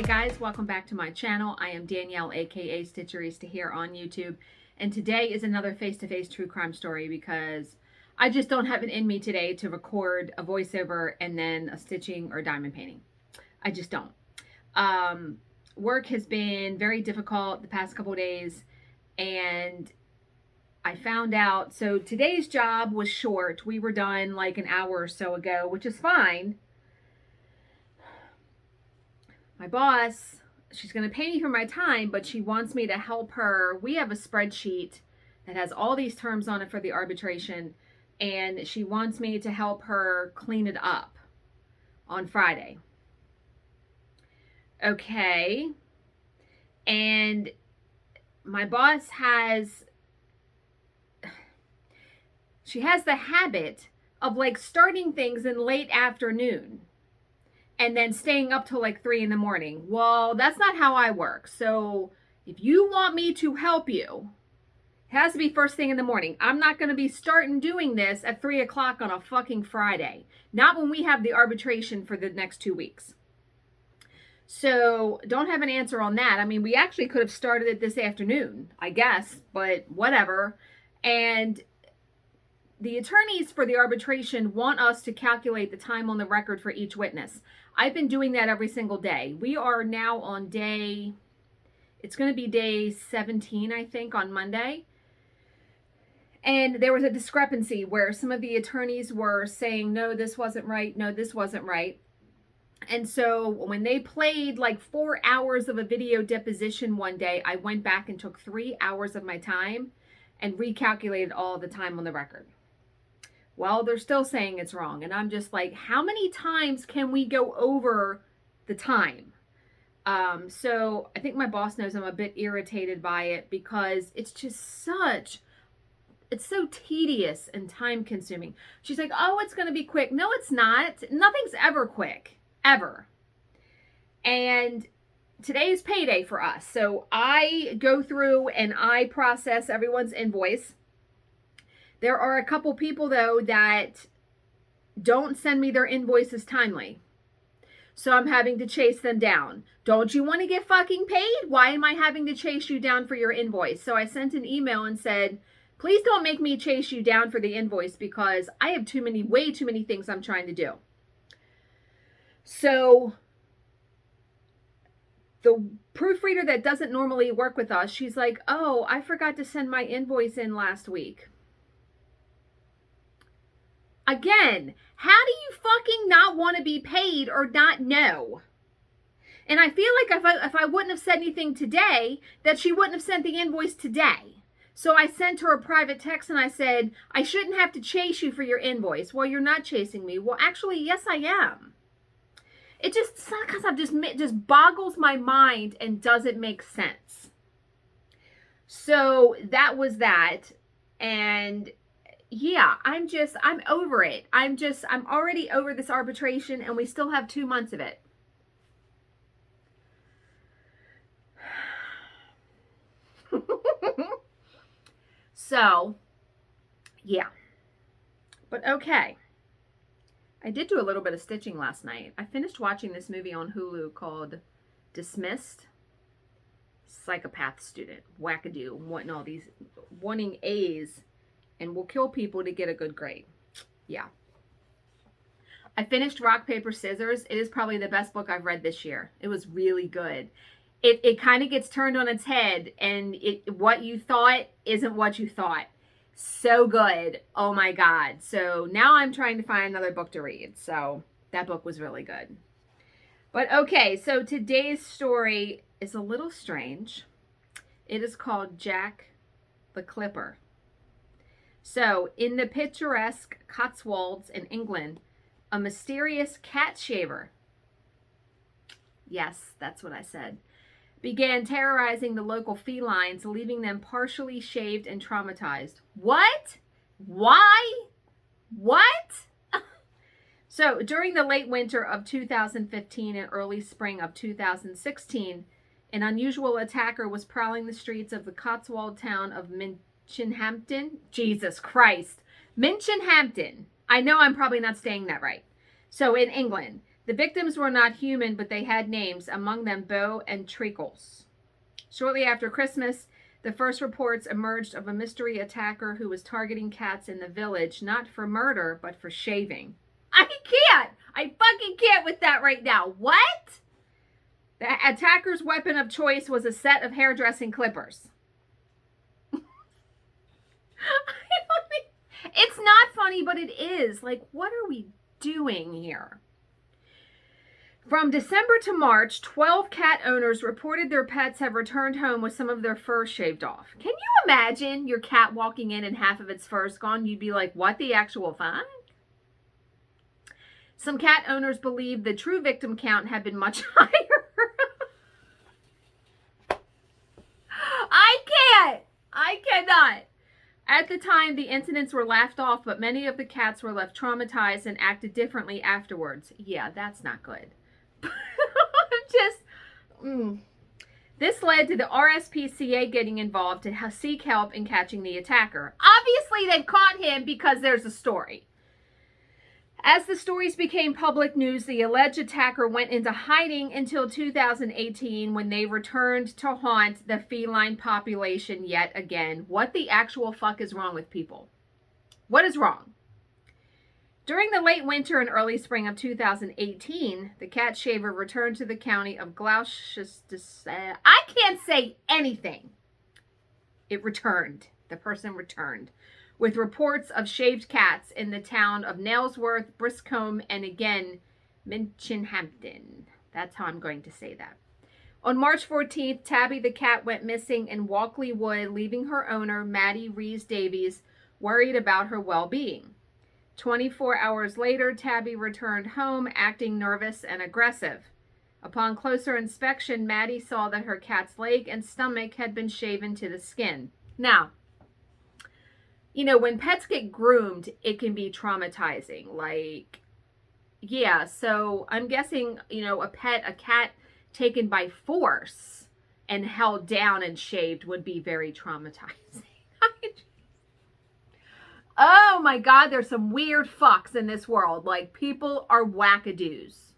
Hey guys, welcome back to my channel. I am Danielle, aka Stitcherista, here on YouTube, and today is another face-to-face true crime story because I just don't have it in me today to record a voiceover and then a stitching or diamond painting. I just don't. Work has been very difficult the past couple of days, and I found out, so today's job was short. We were done like an hour or so ago, which is fine. My boss, she's going to pay me for my time, but she wants me to help her. We have a spreadsheet that has all these terms on it for the arbitration, and she wants me to help her clean it up on Friday. Okay. And my boss she has the habit of like starting things in late afternoon and then staying up till like 3 in the morning. Well, that's not how I work. So if you want me to help you, it has to be first thing in the morning. I'm not going to be starting doing this at 3 o'clock on a fucking Friday. Not when we have the arbitration for the next 2 weeks. So don't have an answer on that. I mean, we actually could have started it this afternoon, I guess, but whatever. And the attorneys for the arbitration want us to calculate the time on the record for each witness. I've been doing that every single day. We are now on it's going to be day 17, I think, on Monday. And there was a discrepancy where some of the attorneys were saying, no, this wasn't right. No, this wasn't right. And so when they played like 4 hours of a video deposition one day, I went back and took 3 hours of my time and recalculated all the time on the record. Well, they're still saying it's wrong. And I'm just like, how many times can we go over the time? So I think my boss knows I'm a bit irritated by it because it's just it's so tedious and time consuming. She's like, oh, it's going to be quick. No, it's not. Nothing's ever quick, ever. And today's payday for us. So I go through and I process everyone's invoice. There are a couple people, though, that don't send me their invoices timely. So I'm having to chase them down. Don't you want to get fucking paid? Why am I having to chase you down for your invoice? So I sent an email and said, please don't make me chase you down for the invoice because I have way too many things I'm trying to do. So the proofreader that doesn't normally work with us, she's like, oh, I forgot to send my invoice in last week. Again, how do you fucking not want to be paid or not know? And I feel like if I wouldn't have said anything today, that she wouldn't have sent the invoice today. So I sent her a private text and I said, I shouldn't have to chase you for your invoice. Well, you're not chasing me. Well, actually, yes, I am. It just just boggles my mind and doesn't make sense. So that was that. And yeah, I'm over it. I'm already over this arbitration and we still have 2 months of it. So, yeah. But okay. I did do a little bit of stitching last night. I finished watching this movie on Hulu called Dismissed. Psychopath student, wackadoo, wanting A's and will kill people to get a good grade. Yeah. I finished Rock, Paper, Scissors. It is probably the best book I've read this year. It was really good. It kind of gets turned on its head, and what you thought isn't what you thought. So good. Oh my God. So now I'm trying to find another book to read. So that book was really good. But okay, so today's story is a little strange. It is called Jack the Clipper. So, in the picturesque Cotswolds in England, a mysterious cat shaver, yes, that's what I said, began terrorizing the local felines, leaving them partially shaved and traumatized. What? Why? What? So, during the late winter of 2015 and early spring of 2016, an unusual attacker was prowling the streets of the Cotswold town of Minchinhampton. Jesus Christ. Minchinhampton. I know I'm probably not saying that right. So in England, The victims were not human, but they had names, among them Beau and Treacle. Shortly after Christmas, the first reports emerged of a mystery attacker who was targeting cats in the village, not for murder, but for shaving. I can't! I fucking can't with that right now. What? The attacker's weapon of choice was a set of hairdressing clippers. It's not funny, but it is. Like, what are we doing here? From December to March, 12 cat owners reported their pets have returned home with some of their fur shaved off. Can you imagine your cat walking in and half of its fur's gone? You'd be like, what the actual fuck? Some cat owners believe the true victim count had been much higher. I cannot. At the time, the incidents were laughed off, but many of the cats were left traumatized and acted differently afterwards. Yeah, that's not good. This led to the RSPCA getting involved to seek help in catching the attacker. Obviously, they've caught him because there's a story. As the stories became public news, the alleged attacker went into hiding until 2018 when they returned to haunt the feline population yet again. What the actual fuck is wrong with people? What is wrong? During the late winter and early spring of 2018, the cat shaver returned to the county of Gloucestershire. I can't say anything. It returned. The person returned. With reports of shaved cats in the town of Nailsworth, Briscombe, and again, Minchinhampton. That's how I'm going to say that. On March 14th, Tabby the cat went missing in Walkley Wood, leaving her owner, Maddie Rees Davies, worried about her well-being. 24 hours later, Tabby returned home, acting nervous and aggressive. Upon closer inspection, Maddie saw that her cat's leg and stomach had been shaven to the skin. Now, you know, when pets get groomed, it can be traumatizing. Like, yeah, so I'm guessing, you know, a cat taken by force and held down and shaved would be very traumatizing. Oh my God, there's some weird fucks in this world. Like, people are wackadoos.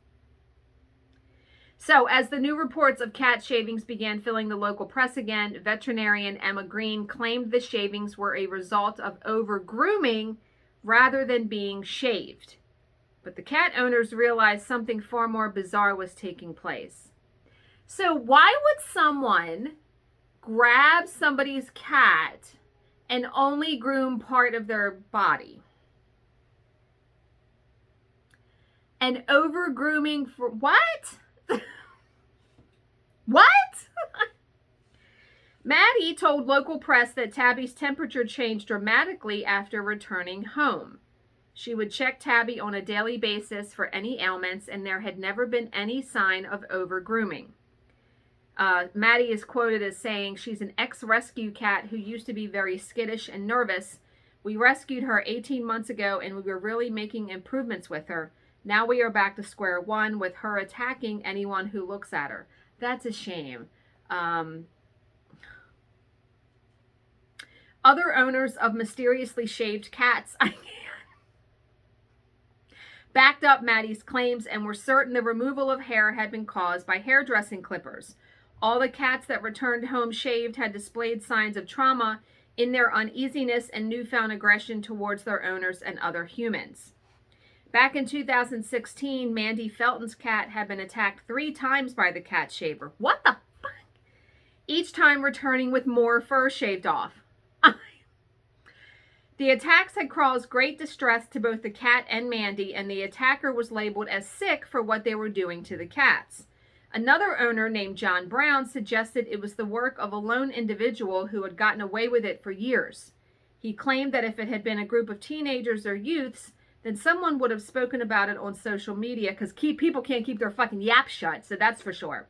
So, as the new reports of cat shavings began filling the local press again, veterinarian Emma Green claimed the shavings were a result of over-grooming rather than being shaved. But the cat owners realized something far more bizarre was taking place. So, why would someone grab somebody's cat and only groom part of their body? And over-grooming for what? What? Maddie told local press that Tabby's temperature changed dramatically after returning home. She would check Tabby on a daily basis for any ailments, and there had never been any sign of over-grooming. Maddie is quoted as saying, "She's an ex-rescue cat who used to be very skittish and nervous. We rescued her 18 months ago, and we were really making improvements with her. Now we are back to square one with her attacking anyone who looks at her." That's a shame. Other owners of mysteriously shaved cats backed up Maddie's claims and were certain the removal of hair had been caused by hairdressing clippers. All the cats that returned home shaved had displayed signs of trauma in their uneasiness and newfound aggression towards their owners and other humans. Back in 2016, Mandy Felton's cat had been attacked 3 times by the cat shaver. What the fuck? Each time returning with more fur shaved off. The attacks had caused great distress to both the cat and Mandy, and the attacker was labeled as sick for what they were doing to the cats. Another owner named John Brown suggested it was the work of a lone individual who had gotten away with it for years. He claimed that if it had been a group of teenagers or youths, then someone would have spoken about it on social media, because people can't keep their fucking yap shut, so that's for sure.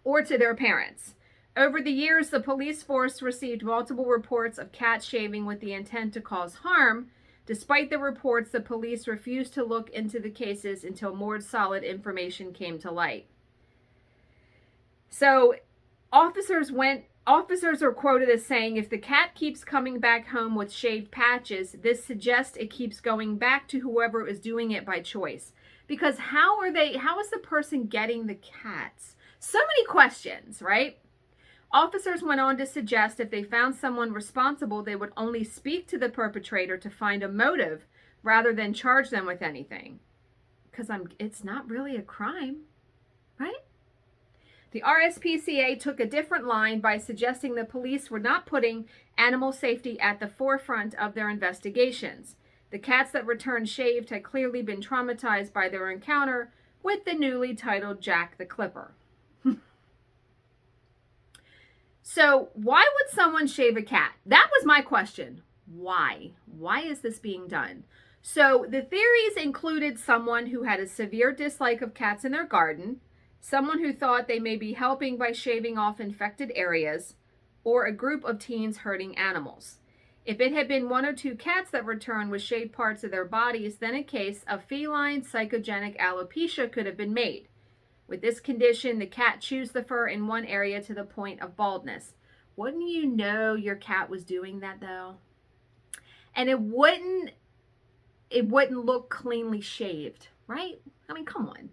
Or to their parents. Over the years, the police force received multiple reports of cat shaving with the intent to cause harm. Despite the reports, the police refused to look into the cases until more solid information came to light. So, officers are quoted as saying, "If the cat keeps coming back home with shaved patches, this suggests it keeps going back to whoever is doing it by choice." Because how is the person getting the cats? So many questions, right? Officers went on to suggest if they found someone responsible, they would only speak to the perpetrator to find a motive rather than charge them with anything. Because it's not really a crime, right? The RSPCA took a different line by suggesting the police were not putting animal safety at the forefront of their investigations. The cats that returned shaved had clearly been traumatized by their encounter with the newly titled Jack the Clipper. So why would someone shave a cat? That was my question. Why? Why is this being done? So the theories included someone who had a severe dislike of cats in their garden, someone who thought they may be helping by shaving off infected areas, or a group of teens hurting animals. If it had been one or two cats that returned with shaved parts of their bodies, then a case of feline psychogenic alopecia could have been made. With this condition, the cat chews the fur in one area to the point of baldness. Wouldn't you know your cat was doing that though? And it wouldn't look cleanly shaved, right? I mean, come on.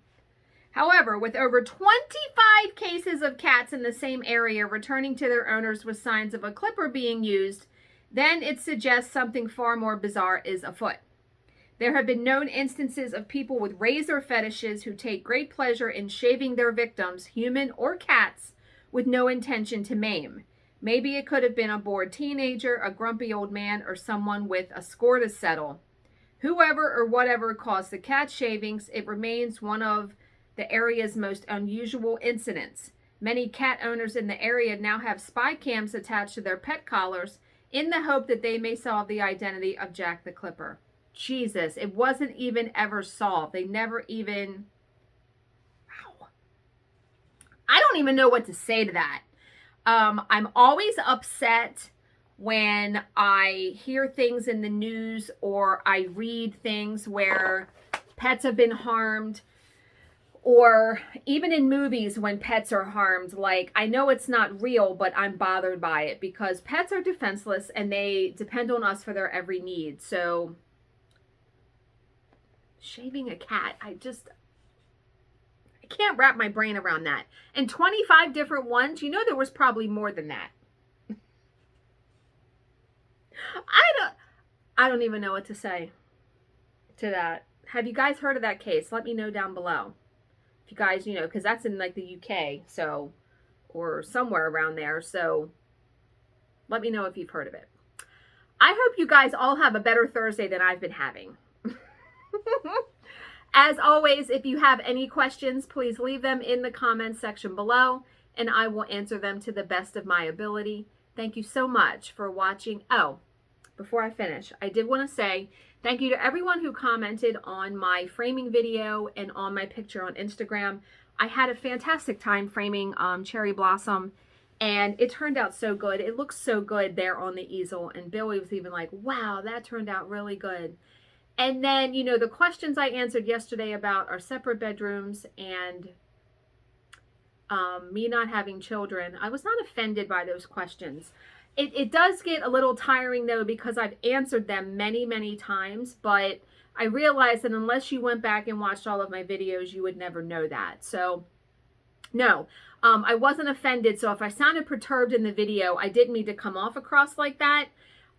However, with over 25 cases of cats in the same area returning to their owners with signs of a clipper being used, then it suggests something far more bizarre is afoot. There have been known instances of people with razor fetishes who take great pleasure in shaving their victims, human or cats, with no intention to maim. Maybe it could have been a bored teenager, a grumpy old man, or someone with a score to settle. Whoever or whatever caused the cat shavings, it remains one of the area's most unusual incidents. Many cat owners in the area now have spy cams attached to their pet collars in the hope that they may solve the identity of Jack the Clipper. Jesus, it wasn't even ever solved. They never even... Wow. I don't even know what to say to that. I'm always upset when I hear things in the news or I read things where pets have been harmed, or even in movies when pets are harmed. Like, I know it's not real, but I'm bothered by it because pets are defenseless and they depend on us for their every need. So shaving a cat, I can't wrap my brain around that. And 25 different ones, you know, there was probably more than that. I don't even know what to say to that. Have you guys heard of that case? Let me know down below. If you guys, you know, because that's in like the UK, so, or somewhere around there. So let me know if you've heard of it. I hope you guys all have a better Thursday than I've been having. As always, if you have any questions, please leave them in the comments section below, and I will answer them to the best of my ability. Thank you so much for watching. Oh, before I finish, I did want to say thank you to everyone who commented on my framing video and on my picture on Instagram. I had a fantastic time framing Cherry Blossom, and it turned out so good. It looks so good there on the easel, and Billy was even like, wow, that turned out really good. And then, you know, the questions I answered yesterday about our separate bedrooms and me not having children, I was not offended by those questions. It does get a little tiring, though, because I've answered them many, many times. But I realized that unless you went back and watched all of my videos, you would never know that. So, no, I wasn't offended. So if I sounded perturbed in the video, I didn't mean to come off across like that.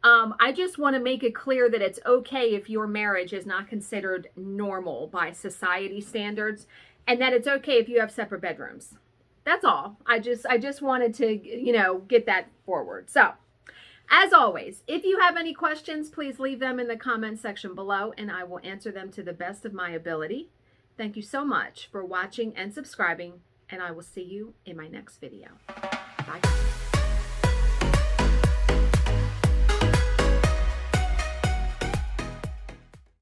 I just want to make it clear that it's okay if your marriage is not considered normal by society standards, and that it's okay if you have separate bedrooms. That's all. I just wanted to, you know, get that forward. So, as always, if you have any questions, please leave them in the comment section below, and I will answer them to the best of my ability. Thank you so much for watching and subscribing, and I will see you in my next video. Bye.